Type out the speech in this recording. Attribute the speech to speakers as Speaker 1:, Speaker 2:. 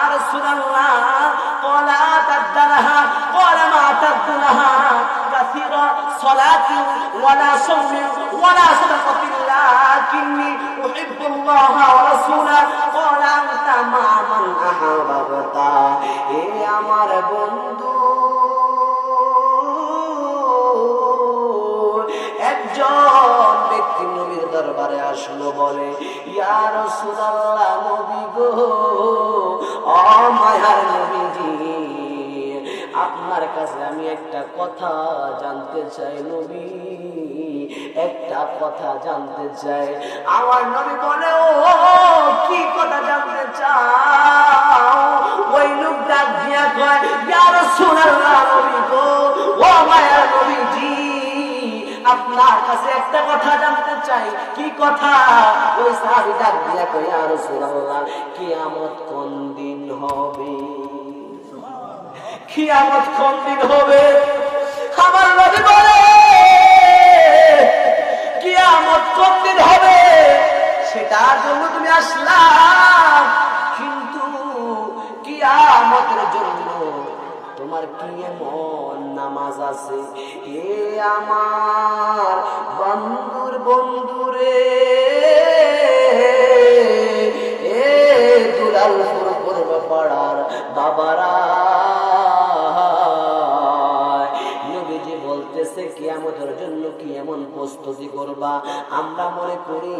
Speaker 1: رسول الله قال أتدلها قال ما أتدلها كثيرا صلاة ولا صوم ولا صدقة لكني أحب الله ورسوله قال أنت مع من أحببت إيه আমার বন্ধু একজন ব্যক্তি নবীর দরবারে আসলো বলে ইয়া রাসূলুল্লাহ নবী গো ও মায়ার নবীজি আপনার কাছে আমি একটা কথা জানতে চাই নবী একটা কথা জানতে চাই আমার নবী বলে ও কি কথা জানতে চাও ওই লোক ডাক দিয়া কয় ইয়া রাসূলুল্লাহ নবী গো ও মায়ার নবীজি আপনার কাছে একটা কথা জানতে চাই কি কথা ওই সাহাবী ডাক দিয়া কয় ইয়া রাসূলুল্লাহ কিয়ামত কোন দিন হবে কিয়ামত কোন দিন হবে আমার নবী বলে কিয়ামত কোন দিন হবে সেটার জন্য তুমি আসলা কিন্তু কিয়ামতের জন্য তোমার কি এমন নামাজ আছে এ আমার বন্ধুর বন্ধুরে এ দুলালপুর পূর্ব পাড়ার বাবারা নবীজি বলতেছে কিয়ামতের জন্য কি এমন প্রস্তুতি করবা আমরা মনে করি